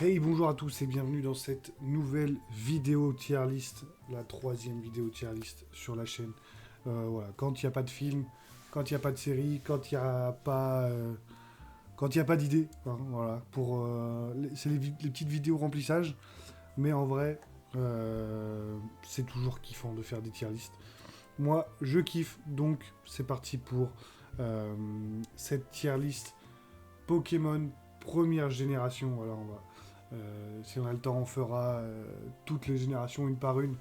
Hey, bonjour à tous et bienvenue dans cette nouvelle vidéo tier list, la troisième vidéo tier list sur la chaîne. Voilà, quand il n'y a pas de film, quand il n'y a pas de série, quand il n'y a pas, quand il y a pas d'idée, hein, voilà, c'est les petites vidéos remplissage, mais en vrai, c'est toujours kiffant de faire des tier lists. Moi, je kiffe, donc c'est parti pour euh, cette tier list Pokémon première génération. Voilà, si on a le temps, on fera toutes les générations une par une,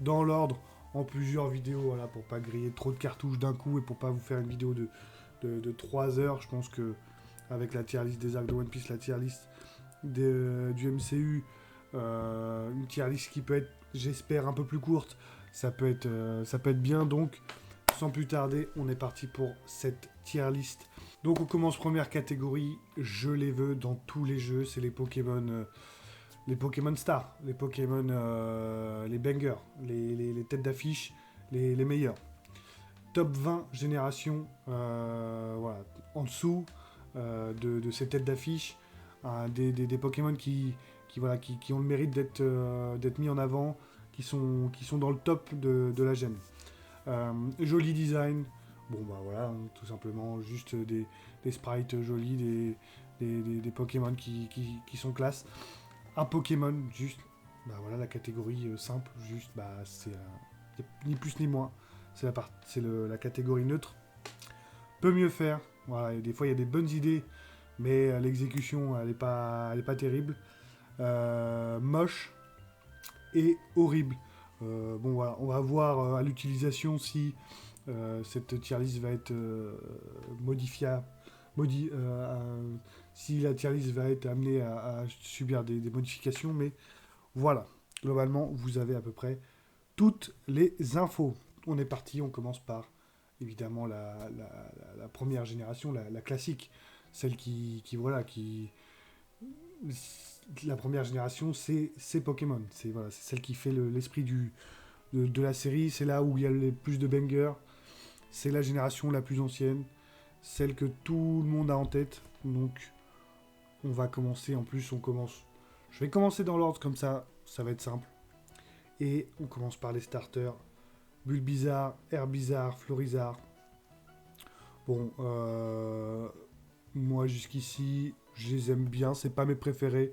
dans l'ordre, en plusieurs vidéos, voilà, pour pas griller trop de cartouches d'un coup et pour pas vous faire une vidéo de 3 heures. Je pense que avec la tier list des arcs de One Piece, la tier list du MCU, une tier list qui peut être, j'espère, un peu plus courte, ça peut être bien. Donc, sans plus tarder, on est parti pour cette tier list. Donc on commence première catégorie, je les veux dans tous les jeux, c'est les Pokémon stars, les Pokémon, les bangers, les têtes d'affiche, les meilleurs. Top 20 génération, voilà, en dessous de ces têtes d'affiche, des Pokémon voilà, qui ont le mérite d'être mis en avant, qui sont dans le top de la gêne. Joli design, bon bah voilà, hein, tout simplement juste des sprites jolis, des Pokémon qui sont classe. Un Pokémon, juste, bah voilà, la catégorie simple, juste, bah c'est ni plus ni moins. La catégorie neutre. Peut mieux faire, voilà, et des fois il y a des bonnes idées, mais l'exécution elle est pas terrible. Moche et horrible. Bon voilà, on va voir à l'utilisation si cette tier list va être modifiable, si la tier list va être amenée à subir des modifications, mais voilà, globalement, vous avez à peu près toutes les infos. On est parti, on commence par évidemment la première génération, la classique, celle voilà, la première génération, c'est Pokémon, c'est celle qui fait l'esprit de la série, c'est là où il y a le plus de bangers, c'est la génération la plus ancienne, celle que tout le monde a en tête. Donc, on va commencer. En plus, on commence. Je vais commencer dans l'ordre comme ça va être simple. Et on commence par les starters. Bulbizarre, Herbizarre, Florizarre. Bon, moi jusqu'ici, je les aime bien. C'est pas mes préférés.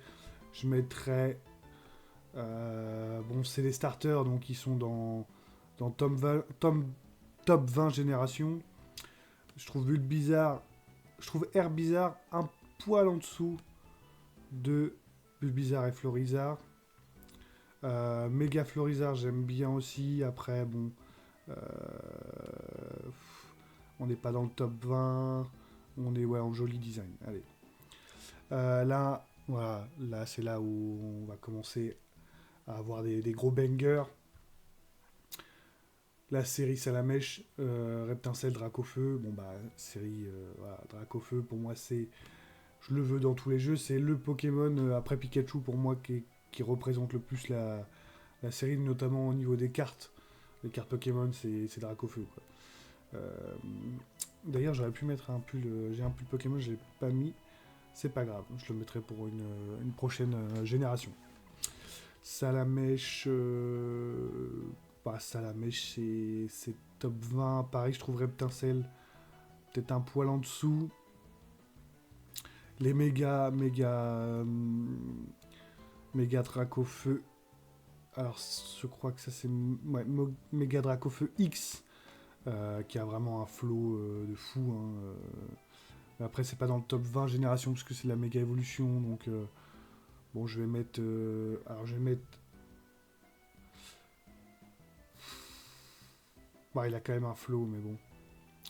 Je mettrais. Bon, c'est les starters, donc ils sont dans top 20 génération. Je trouve Bulbizarre. Je trouve Herbizarre un poil en dessous de Bulbizarre et Florizarre. Méga Florizarre, j'aime bien aussi. Après, bon, euh, on n'est pas dans le top 20. On est ouais, en joli design. Allez. Là, voilà, là c'est là où on va commencer à avoir des gros bangers. La série Salamèche, Reptincelle, Dracofeu. Bon bah, série voilà, Dracofeu, pour moi c'est. Je le veux dans tous les jeux. C'est le Pokémon après Pikachu pour moi qui représente le plus la série, notamment au niveau des cartes. Les cartes Pokémon, c'est Dracofeu. Quoi. Euh, D'ailleurs, j'aurais pu mettre un pull. J'ai un pull Pokémon, je l'ai pas mis. C'est pas grave, je le mettrai pour une prochaine génération. Salamèche. Bah, Salamèche, c'est top 20. Pareil, je trouverais Reptincelle peut-être un poil en dessous. Les méga Dracofeu. Alors, je crois que ça c'est ouais, Méga Dracofeu X, qui a vraiment un flow de fou. Hein, après, c'est pas dans le top 20 génération parce que c'est la méga évolution. Donc, bon, je vais mettre. Alors, je vais mettre. Bah, il a quand même un flow, mais bon.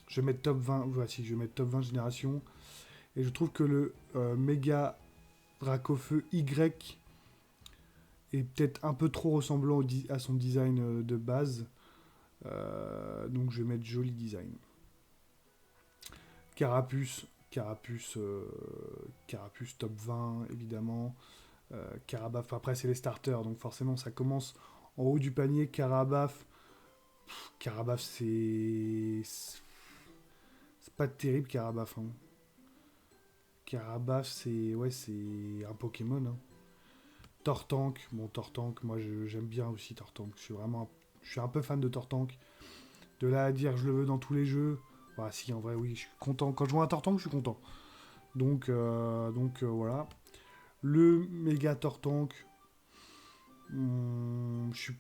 Je vais mettre top 20. Voici, je vais mettre top 20 génération. Et je trouve que le méga Dracofeu Y est peut-être un peu trop ressemblant à son design de base. Donc, je vais mettre joli design. Carapuce, Carapuce top 20 évidemment. Carabaf, après c'est les starters, donc forcément ça commence en haut du panier. Carabaf c'est pas terrible Carabaf. Hein. Carabaf c'est ouais c'est un Pokémon. Hein. Tortank, bon Tortank, moi j'aime bien aussi Tortank. Je suis un peu fan de Tortank. De là à dire je le veux dans tous les jeux, bah si en vrai oui, je suis content. Quand je vois un Tortank, je suis content. Donc voilà. Le méga Tortank, je suis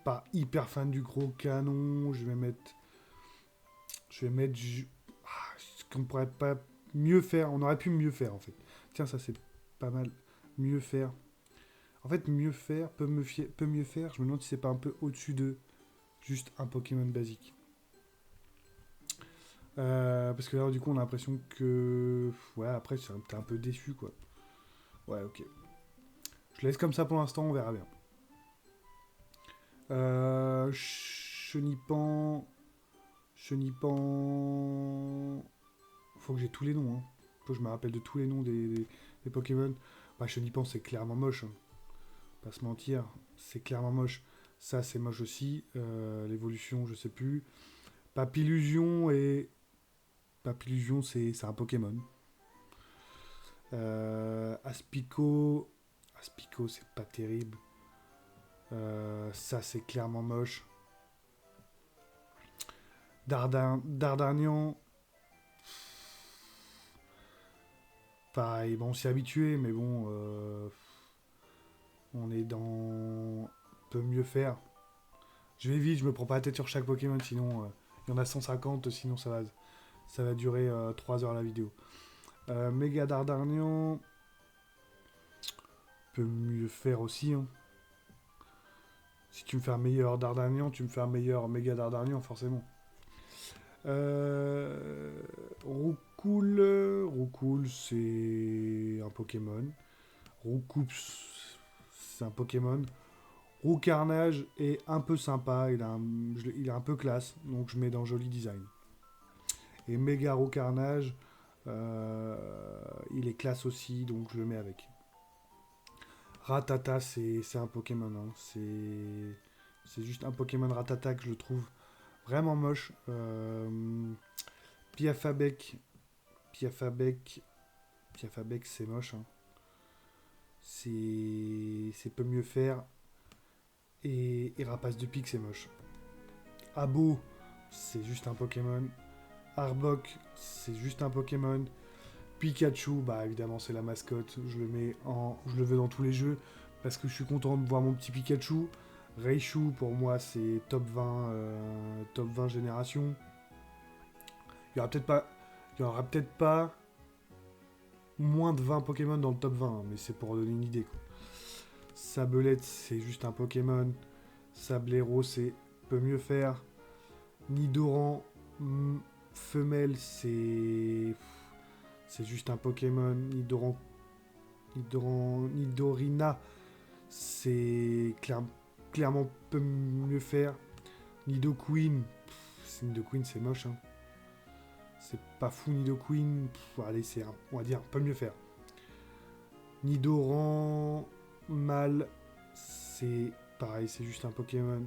pas hyper fan du gros canon. Ce qu'on pourrait pas mieux faire. On aurait pu mieux faire en fait. Tiens, ça c'est pas mal. Mieux faire. En fait, mieux faire, peut mieux faire. Je me demande si c'est pas un peu au-dessus de juste un Pokémon basique. Parce que là, du coup, on a l'impression que. Ouais, après, t'es un peu déçu, quoi. Ouais, ok. Je laisse comme ça pour l'instant, on verra bien. Chenipan. Chenipan. Faut que j'ai tous les noms, hein. Faut que je me rappelle de tous les noms des Pokémon. Bah, Chenipan, c'est clairement moche, hein. Pas se mentir, c'est clairement moche. Ça, c'est moche aussi. L'évolution, je sais plus. Papillusion et. Papillusion, c'est un Pokémon. Aspico. Aspico, c'est pas terrible. Ça, c'est clairement moche. Dardarnian. Pareil, bon, on s'y est habitué, mais bon. On est dans. Peut mieux faire. Je vais vite, je me prends pas la tête sur chaque Pokémon, sinon. Il y en a 150, sinon ça va durer 3 heures la vidéo. Méga Dardarnian. Peut mieux faire aussi, hein. Si tu me fais un meilleur Dardarnian, tu me fais un meilleur Méga Dardarnian, forcément. Roucoule, c'est un Pokémon. Roucoups, c'est un Pokémon. Roucarnage est un peu sympa, il est un peu classe, donc je mets dans joli design. Et Méga Roucarnage, il est classe aussi, donc je le mets avec. Ratata, c'est un Pokémon, hein. C'est juste un Pokémon Ratata que je trouve vraiment moche. Piafabec, Piafabec, Piafabec, c'est moche, hein. C'est peut mieux faire. Et Rapace de Pique, c'est moche. Abo, c'est juste un Pokémon. Arbok, c'est juste un Pokémon. Pikachu, bah évidemment c'est la mascotte. Je le veux dans tous les jeux parce que je suis content de voir mon petit Pikachu. Raichu, pour moi, c'est top 20 génération. Il y aura peut-être pas moins de 20 Pokémon dans le top 20, mais c'est pour donner une idée, quoi. Sablette, c'est juste un Pokémon. Sablero, c'est peut mieux faire. Nidoran, femelle, c'est juste un Pokémon. Nidorina, c'est clairement peut mieux faire. Nidoqueen, Nidoqueen, c'est moche, hein. C'est pas fou, Nidoqueen. Allez, on va dire, peut mieux faire. Nidoran, Mal, c'est pareil, c'est juste un Pokémon.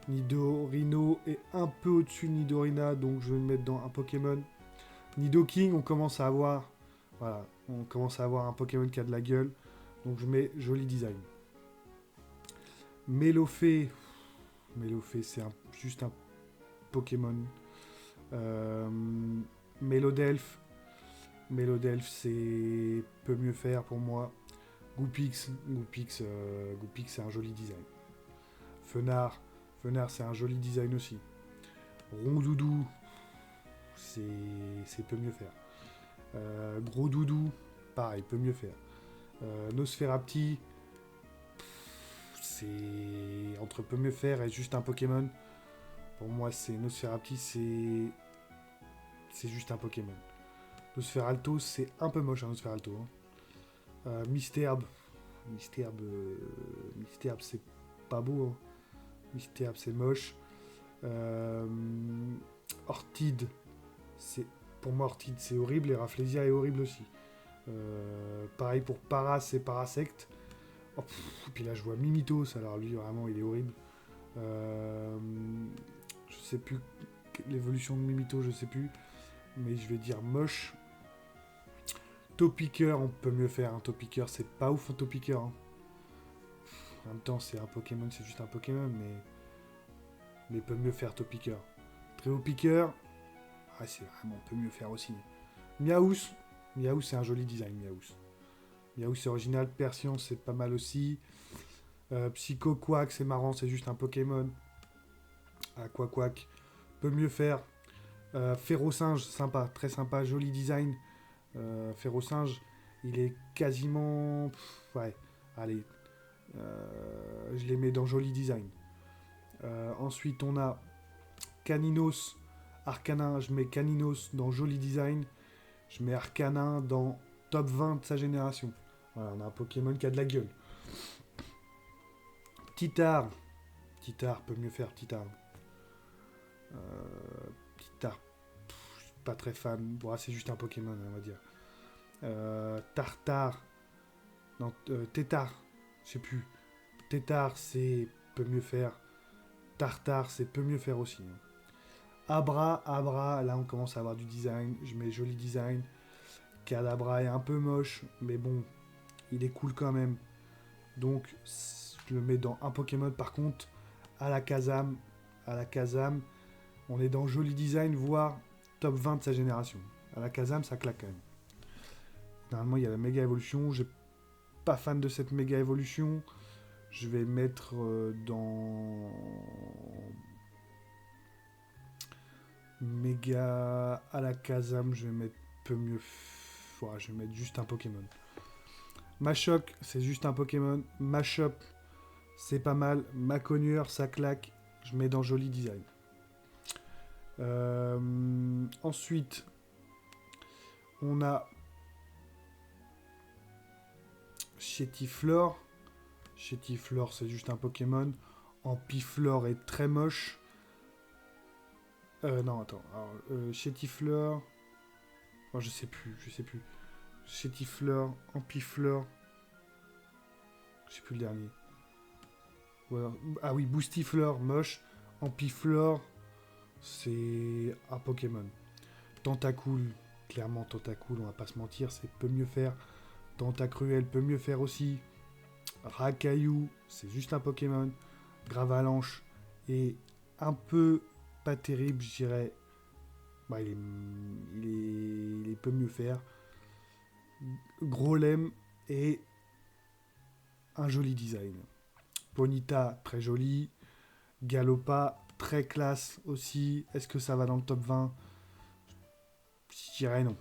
Nidorino est un peu au-dessus de Nidorina, donc je vais le mettre dans un Pokémon. Nidoking, on commence à avoir. Voilà, on commence à avoir un Pokémon qui a de la gueule. Donc je mets joli design. Melofée, c'est juste un Pokémon. Euh, Melodelph, c'est peut mieux faire pour moi. Goupix, c'est un joli design. Fenard, c'est un joli design aussi. Rondoudou, c'est peut mieux faire. Gros Doudou, pareil, peut mieux faire. Nosferapti, c'est entre peut mieux faire et juste un Pokémon. Pour moi, c'est Nosferapti, c'est juste un Pokémon. Nosferalto, c'est un peu moche, hein, Nosferalto, hein. Misterbe, c'est pas beau, hein. Misterbe, c'est moche. Ortide, pour moi, Ortide, c'est horrible. Et Rafflesia est horrible aussi. Pareil pour Paras et Parasect. Oh, puis là, je vois Mimitos. Alors lui, vraiment, il est horrible. Je sais plus l'évolution de Mimitos, je sais plus. Mais je vais dire moche. Topiqueur, on peut mieux faire. Un Topiqueur, c'est pas ouf un Topiqueur, hein. En même temps, c'est un Pokémon, c'est juste un Pokémon, mais peut mieux faire Topiqueur. Tréopiqueur, c'est vraiment peut mieux faire aussi. Miaous, Miaous c'est un joli design, Miaous. Miaous c'est original, Persian c'est pas mal aussi. Psycho Quack c'est marrant, c'est juste un Pokémon. Quack, peut mieux faire. Férocinge, sympa, très sympa, joli design. Férocinge, il est quasiment... ouais, allez, je les mets dans joli design. Ensuite, on a Caninos, Arcanin, je mets Caninos dans joli design. Je mets Arcanin dans top 20 de sa génération. Voilà, on a un Pokémon qui a de la gueule. Titar peut mieux faire, Titar. Titar, pas très fan. Bon, c'est juste un Pokémon, on va dire. Tartare, non, Tétard, je sais plus. Tétard, c'est peut mieux faire. Tartare, c'est peut mieux faire aussi. Abra, là on commence à avoir du design. Je mets joli design. Kadabra est un peu moche, mais bon, il est cool quand même. Donc, je le mets dans un Pokémon. Par contre, à la Kazam, on est dans joli design, voire top 20 de sa génération. À la Kazam, ça claque quand même. Normalement, il y a la méga évolution. Je suis pas fan de cette méga évolution. Je vais mettre dans méga à la Kazam. Je vais mettre peu mieux. Ouais, je vais mettre juste un Pokémon. Machoc, c'est juste un Pokémon. Machop, c'est pas mal. Maconieur, ça claque. Je mets dans joli design. Ensuite, on a Chétiflore. Chétiflore, c'est juste un Pokémon. Ampiflore est très moche. Non, attends. Chétiflore. Oh, je sais plus. Chétiflore, Ampiflore. Je sais plus le dernier. Voilà. Ah oui, Boostiflore, moche. Ampiflore, c'est un Pokémon. Tentacool, clairement Tentacool, on va pas se mentir, c'est peut mieux faire. Tentacruel peut mieux faire aussi. Rakaillou, c'est juste un Pokémon. Gravalanche est un peu pas terrible, je dirais. Bah, il est peut mieux faire. Grolem est un joli design. Ponyta, très joli. Galopa, très classe aussi. Est-ce que ça va dans le top 20 ? Je dirais non.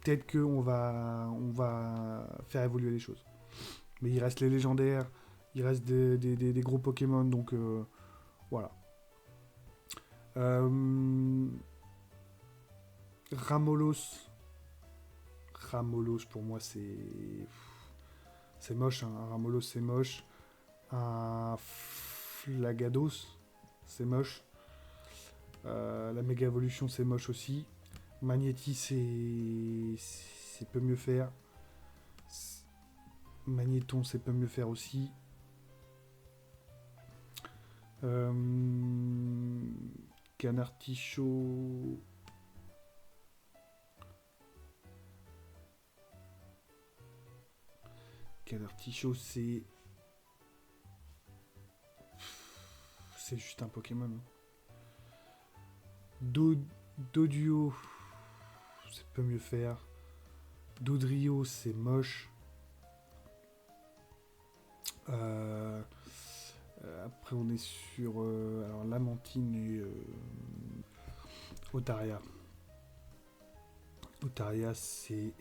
Peut-être qu'on va faire évoluer les choses. Mais il reste les légendaires, il reste des gros Pokémon, donc voilà. Ramolos, pour moi, c'est moche. Hein. Un Ramolos, c'est moche. Un Flagados, c'est moche. La Méga Evolution, c'est moche aussi. Magnéti, c'est peut mieux faire. Magnéton, c'est peut mieux faire aussi. Canartichaud. Canartichaud, c'est juste un Pokémon. Doduo, c'est peut mieux faire. Dodrio, c'est moche. Après, on est sur alors Lamantine et Otaria. Otaria, c'est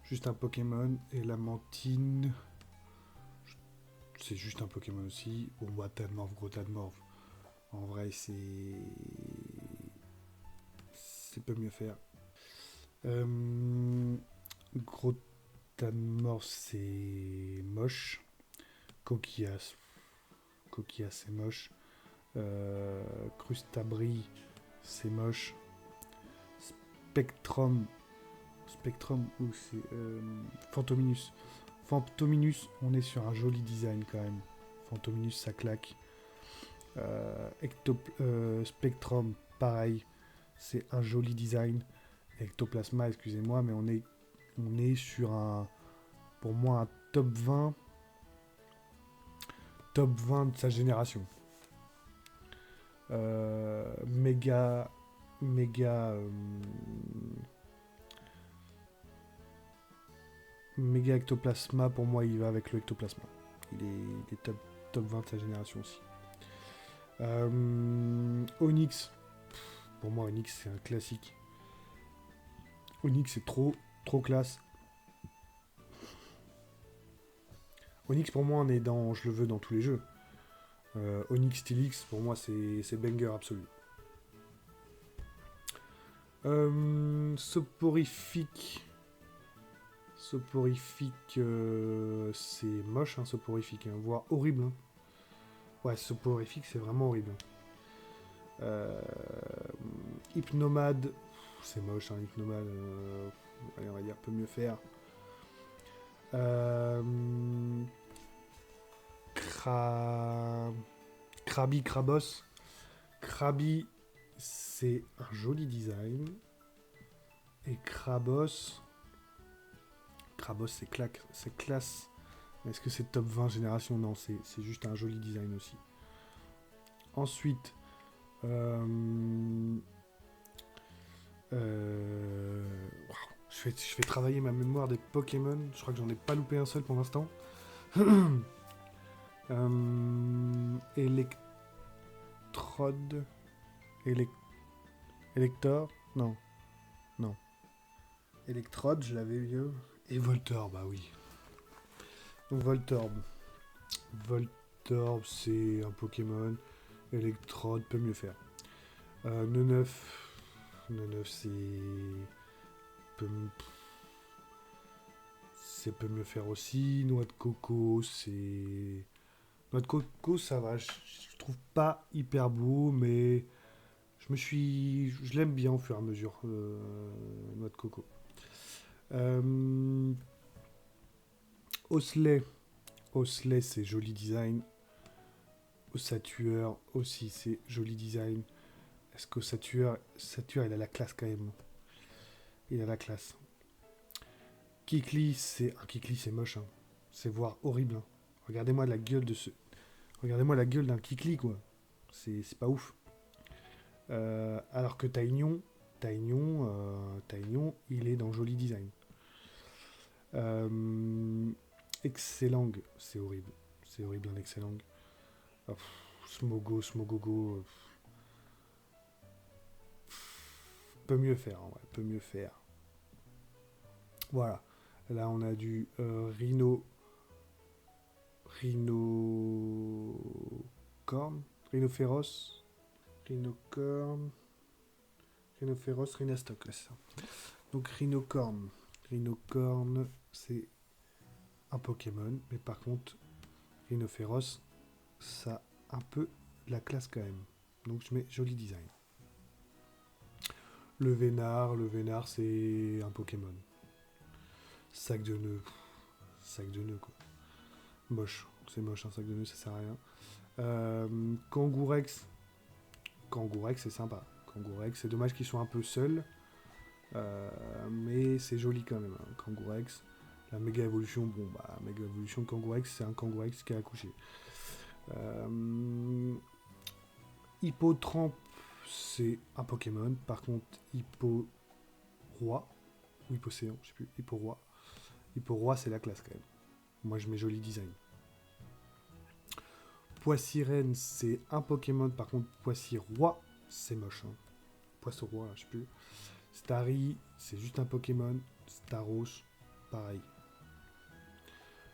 juste un Pokémon. Et Lamantine, c'est juste un Pokémon aussi. Bon, bah, Tadmorph, gros Tadmorph. En vrai, c'est peut mieux faire. Gros Tadmorph, c'est moche. Coquillas, c'est moche. Crustabri, c'est moche. Spectrum ou c'est Phantominus. Phantominus, on est sur un joli design quand même. Phantominus, ça claque. Spectrum, pareil, c'est un joli design. Ectoplasma, excusez-moi, mais on est sur pour moi un top 20 top 20 de sa génération. Méga... Méga Ectoplasma, pour moi, il va avec le Ectoplasma. Il est top 20 de sa génération aussi. Onyx. Pour moi, Onyx, c'est un classique. Onyx, c'est trop classe. Onyx, pour moi, on est dans... Je le veux dans tous les jeux. Onyx Stylix, pour moi, c'est banger absolu. Soporifique. Soporifique, c'est moche, hein, soporifique, hein, voire horrible. Hein. Ouais, soporifique, c'est vraiment horrible. Hypnomade, c'est moche, hein, Hypnomade. Allez, on va dire, peut mieux faire. Krabi, Krabos. Krabi, c'est un joli design. Et Krabos, c'est classe. Est-ce que c'est top 20 génération? Non, c'est juste un joli design aussi. Ensuite, je fais travailler ma mémoire des Pokémon. Je crois que j'en ai pas loupé un seul pour l'instant. Electrode. Elector. Non. Electrode, je l'avais vu. Et Voltorb, bah oui. Donc Voltorb, c'est un Pokémon. Electrode peut mieux faire. Neneuf, c'est peut mieux faire aussi. Noix de coco, Noix de coco, ça va. Je trouve pas hyper beau, mais je l'aime bien au fur et à mesure. Noix de coco. Osley, c'est joli design. Ossatueur aussi, c'est joli design. Est-ce qu'Ossatueur, il a la classe quand même. Il a la classe. Kikli, c'est moche. Hein. C'est voire horrible. Hein. Regardez-moi la gueule d'un Kikli, quoi. C'est pas ouf. Alors que Taignon, il est dans joli design. Excellent, c'est horrible. C'est horrible un Excellent. Oh, Smogogo. Peut mieux faire, ouais, peut mieux faire. Voilà. Là, on a du Rhinocorn, Rhinophéros, Rhinocorn, Rhinophéros, Rhinastoc, là, c'est ça. Donc Rhinocorn, c'est un Pokémon, mais par contre, Rhinophéros, ça a un peu la classe quand même. Donc je mets joli design. Le Vénard, c'est un Pokémon. Sac de nœuds, quoi. Moche, c'est moche, un sac de nœuds, ça sert à rien. Kangourex, c'est sympa. Kangourex, c'est dommage qu'ils soient un peu seuls. Mais c'est joli quand même. Hein. Kangourex, la méga évolution, méga évolution de Kangourex, c'est un Kangourex qui a accouché. Hippotrampe, c'est un Pokémon. Par contre, Hippo-Roi, ou Hippocéan, je sais plus, Hippo-Roi. Hippo-Roi, c'est la classe quand même. Moi, je mets joli design. Poissirène, c'est un Pokémon. Par contre, Poissy-Roi, c'est moche. Hein. Poisson-Roi, je sais plus. Starry, c'est juste un Pokémon. Staros, pareil.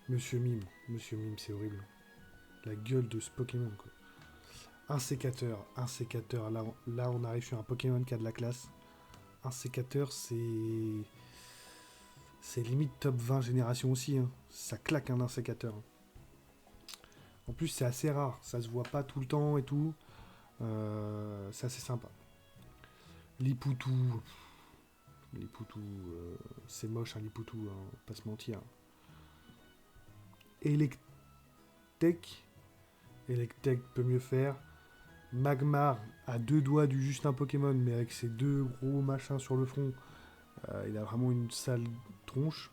Monsieur Mime, c'est horrible. La gueule de ce Pokémon, quoi. Un sécateur, là on arrive sur un Pokémon qui a de la classe. Un sécateur, c'est limite top 20 génération aussi. Hein. Ça claque un sécateur. En plus, c'est assez rare. Ça se voit pas tout le temps et tout. C'est assez sympa. Lipoutou, c'est moche, un Lipoutou, hein, pas se mentir. Electek peut mieux faire. Magmar a deux doigts du juste un Pokémon, mais avec ses deux gros machins sur le front, il a vraiment une sale tronche.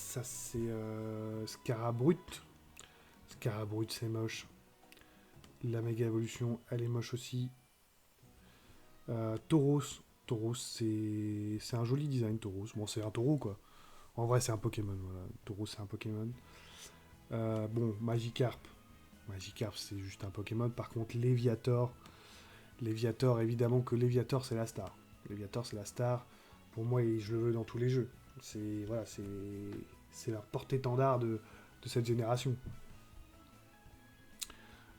Ça, c'est Scarabrut. Scarabrut, c'est moche. La méga évolution, elle est moche aussi. Tauros. Tauros, c'est un joli design, Tauros. Bon, c'est un taureau, quoi. En vrai, c'est un Pokémon, voilà. Tauros, c'est un Pokémon. Bon, Magikarp. Magikarp, c'est juste un Pokémon. Par contre, Léviator. Léviator, évidemment que Léviator, c'est la star. Léviator, c'est la star. Pour moi, je le veux dans tous les jeux. Voilà, c'est la porte-étendard de cette génération.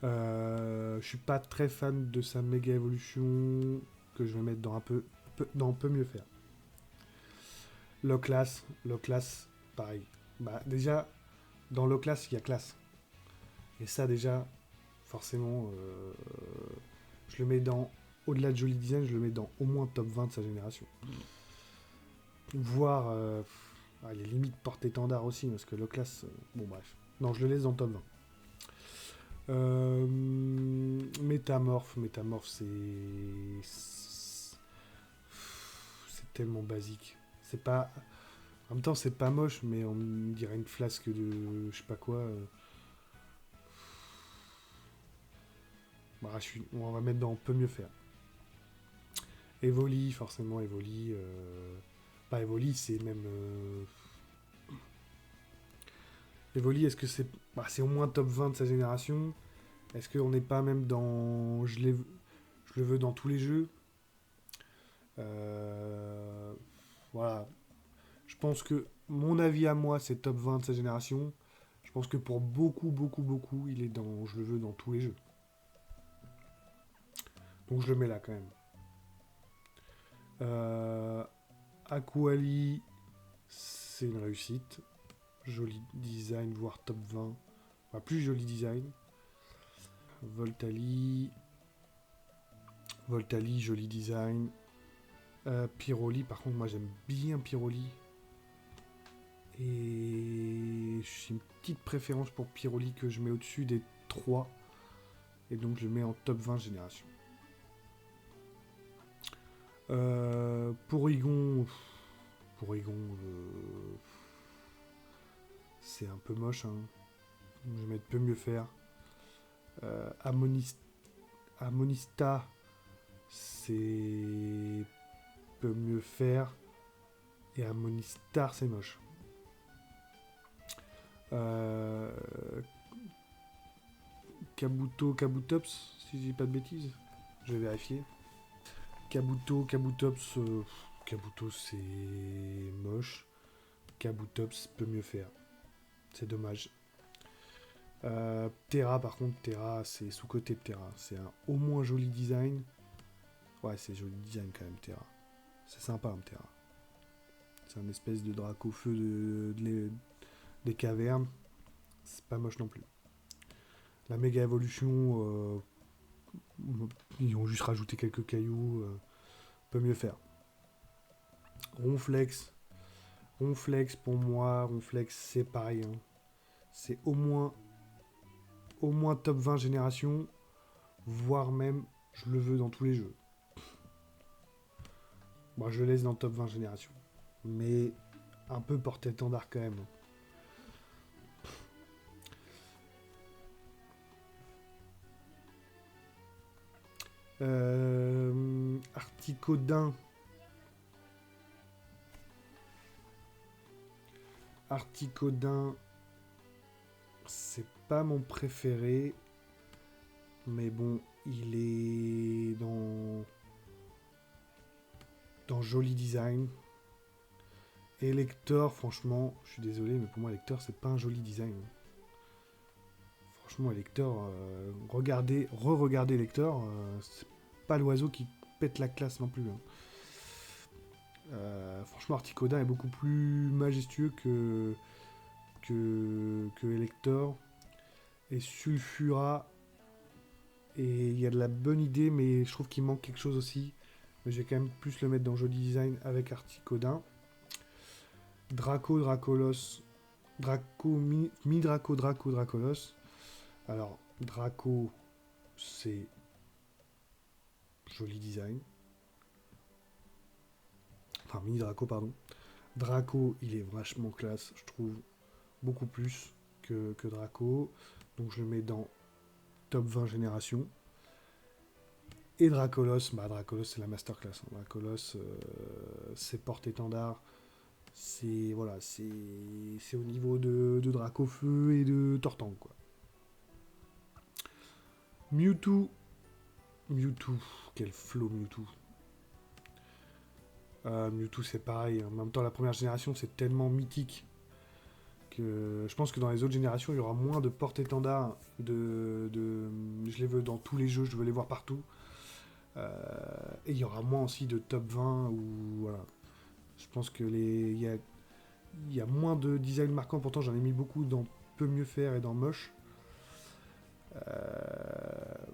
Je suis pas très fan de sa méga évolution que je vais mettre dans peu mieux faire. Loclas, pareil. Bah, déjà, dans Loclas, il y a classe. Et ça, déjà, forcément, je le mets dans, au-delà de joli design, je le mets dans au moins top 20 de sa génération. Voire, les limites porte-étendard aussi, parce que Loclas, bon bref. Non, je le laisse dans le top 20. Métamorphe, c'est tellement basique. C'est pas, en même temps, c'est pas moche, mais on dirait une flasque de je sais pas quoi. Bah, on va mettre dans on peut mieux faire. Evoli, forcément, Evoli. Pas Evoli, c'est même. Evoli, est-ce que c'est. Bah, c'est au moins top 20 de sa génération. Est-ce qu'on n'est pas même dans. Je le veux dans tous les jeux. Voilà. Je pense que mon avis à moi, c'est top 20 de sa génération. Je pense que pour beaucoup, il est dans. Je le veux dans tous les jeux. Donc je le mets là quand même. Aquali, c'est une réussite. Joli design, voire top 20. Enfin, plus joli design. Voltali, joli design. Pyroli, par contre, moi j'aime bien Pyroli. Et j'ai une petite préférence pour Pyroli que je mets au-dessus des 3. Et donc je le mets en top 20 génération. Porygon, c'est un peu moche. Hein. Je vais mettre peu mieux faire. Amonista, c'est peut mieux faire. Et Amonistar, c'est moche. Kabutops, si je dis pas de bêtises. Je vais vérifier. Kabutops, Kabuto c'est moche. Kabutops peut mieux faire. C'est dommage. Terra, par contre, Terra, c'est sous-côté de Terra. C'est un au moins joli design. Ouais, c'est joli design quand même, Terra. C'est sympa, hein, Terra. C'est un espèce de drac au feu des cavernes. C'est pas moche non plus. La méga évolution, ils ont juste rajouté quelques cailloux. Peut mieux faire. Ronflex, pour moi, Ronflex, c'est pareil. Hein. C'est au moins top 20 génération, voire même, je le veux dans tous les jeux. Bon, je le laisse dans top 20 génération. Mais un peu porte-étendard quand même. Articodin. C'est pas mon préféré. Mais bon, il est dans joli design. Elector, franchement, je suis désolé, mais pour moi, Elector, c'est pas un joli design. Franchement, Elector, re-regardez Elector, c'est pas l'oiseau qui pète la classe non plus. Hein. Franchement, Articodin est beaucoup plus majestueux que Elector. Et Sulfura, et il y a de la bonne idée, mais je trouve qu'il manque quelque chose aussi. Mais je vais quand même plus le mettre dans joli design avec Articodin. Dracolos. Dracolos. Alors, Draco, c'est joli design. Enfin, mini Draco, pardon. Draco, il est vachement classe, je trouve, beaucoup plus que Draco. Donc je le mets dans top 20 génération. Et Dracolos, bah Dracolos c'est la masterclass. Hein. Dracolos, c'est porte-étendard. C'est voilà, c'est au niveau de Dracofeu et de Tortank quoi. Mewtwo, Mewtwo, quel flow Mewtwo. Mewtwo c'est pareil. En même temps la première génération c'est tellement mythique que je pense que dans les autres générations il y aura moins de porte-étendard. Je les veux dans tous les jeux, je veux les voir partout. Et il y aura moins aussi de top 20 ou voilà. Je pense que il y a moins de design marquant. Pourtant j'en ai mis beaucoup dans Peut mieux faire et dans Moche.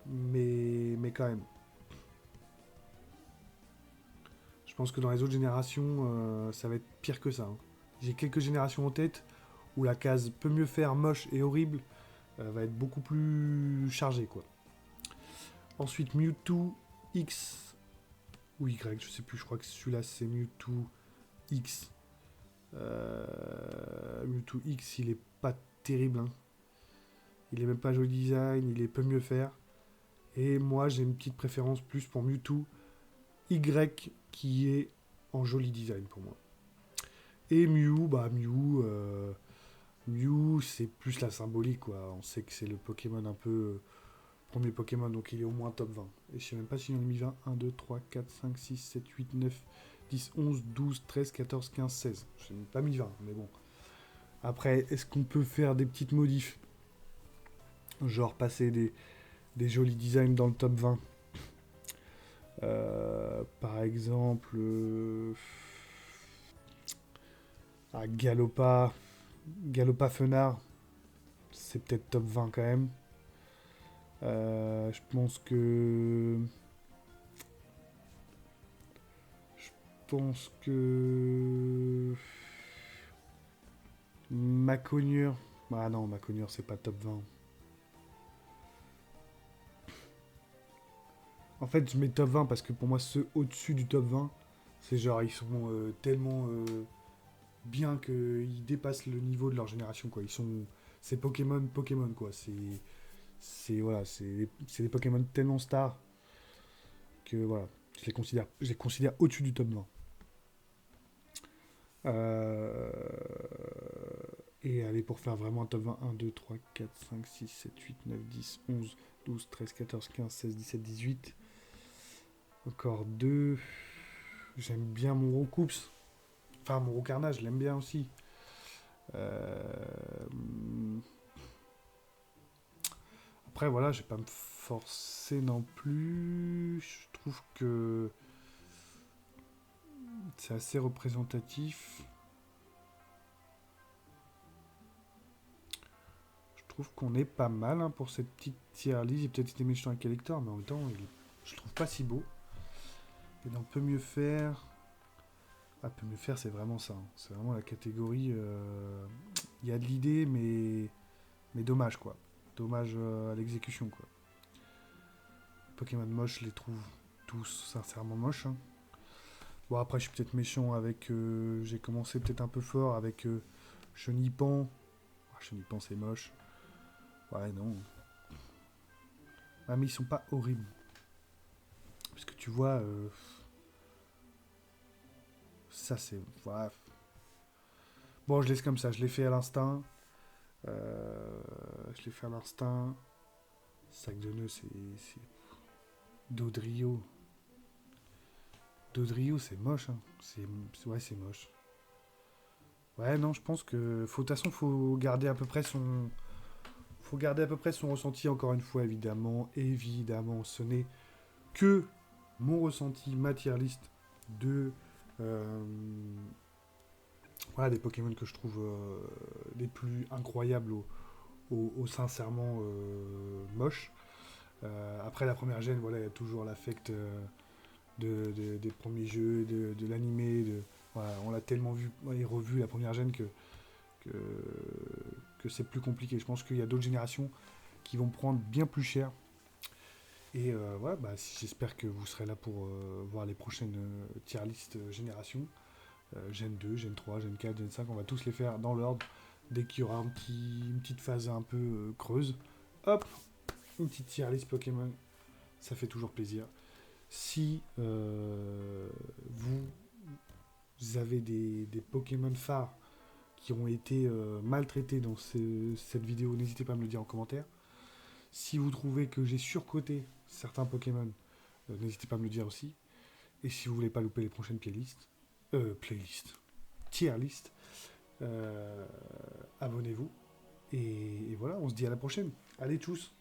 Mais quand même. Je pense que dans les autres générations, ça va être pire que ça. Hein. J'ai quelques générations en tête où la case Peut mieux faire, moche et horrible va être beaucoup plus chargée quoi. Ensuite Mewtwo X ou Y, je sais plus, je crois que celui-là c'est Mewtwo X. Mewtwo X, il est pas terrible. Hein. Il est même pas joli design, il est Peut mieux faire. Et moi j'ai une petite préférence plus pour Mewtwo Y qui est en joli design pour moi. Et Mew, bah Mew c'est plus la symbolique quoi. On sait que c'est le Pokémon un peu premier Pokémon donc il est au moins top 20. Et je sais même pas si j'en ai mis 20. 1, 2, 3, 4, 5, 6, 7, 8, 9, 10, 11, 12, 13, 14, 15, 16. Je n'ai pas mis 20 mais bon. Après est-ce qu'on peut faire des petites modifs? Genre passer des jolis designs dans le top 20. Par exemple, Galopa, Galopa Fenard, c'est peut-être top 20 quand même. Je pense que. Je pense que. Macognure. Ah non, Macognure, c'est pas top 20. En fait, je mets top 20 parce que pour moi, ceux au-dessus du top 20, c'est genre, ils sont tellement bien qu'ils dépassent le niveau de leur génération, quoi. Ils sont. C'est Pokémon, quoi. Voilà, c'est des Pokémon tellement stars que voilà, je les considère au-dessus du top 20. Euh, et allez, pour faire vraiment un top 20, 1, 2, 3, 4, 5, 6, 7, 8, 9, 10, 11, 12, 13, 14, 15, 16, 17, 18. Encore 2. J'aime bien mon Roucoups. Enfin, mon Roucarnage, je l'aime bien aussi. Euh, Après, voilà, je vais pas me forcer non plus. Je trouve que c'est assez représentatif. Je trouve qu'on est pas mal hein, pour cette petite tier list. J'ai peut-être été méchant avec Elector, mais en même temps, je le trouve pas si beau. Et dans Peut mieux faire. Ah, Peut mieux faire, c'est vraiment ça. Hein. C'est vraiment la catégorie. Il y a de l'idée, mais dommage quoi. Dommage à l'exécution quoi. Pokémon moche, je les trouve tous sincèrement moches. Hein. Bon, après, je suis peut-être méchant avec. J'ai commencé peut-être un peu fort avec Chenipan. Ah, Chenipan, c'est moche. Ouais, non. Ah, mais ils sont pas horribles. Parce que tu vois. Ça, c'est. Ouais. Bon, je laisse comme ça. Je l'ai fait à l'instinct. Je l'ai fait à l'instinct. Sac de nœuds, c'est. Dodrio. Dodrio, c'est moche. Hein. Ouais, c'est moche. Ouais, non, je pense que. De toute façon, faut garder à peu près son. Faut garder à peu près son ressenti, encore une fois, évidemment. Évidemment, ce n'est que mon ressenti, ma tier list de. euh, voilà, des Pokémon que je trouve les plus incroyables au sincèrement moche. Après la première gêne, voilà, il y a toujours l'affect des premiers jeux, de l'animé. Voilà, on l'a tellement vu et revu la première gêne que, que c'est plus compliqué. Je pense qu'il y a d'autres générations qui vont prendre bien plus cher. Et voilà, bah, j'espère que vous serez là pour voir les prochaines tier list générations. Gen 2, Gen 3, Gen 4, Gen 5, on va tous les faire dans l'ordre. Dès qu'il y aura une petite phase un peu creuse, hop, une petite tier list Pokémon, ça fait toujours plaisir. Si vous avez des Pokémon phares qui ont été maltraités dans cette vidéo, n'hésitez pas à me le dire en commentaire. Si vous trouvez que j'ai surcoté certains Pokémon, n'hésitez pas à me le dire aussi. Et si vous voulez pas louper les prochaines tier list, abonnez-vous. Et voilà, on se dit à la prochaine. Allez, tchuss!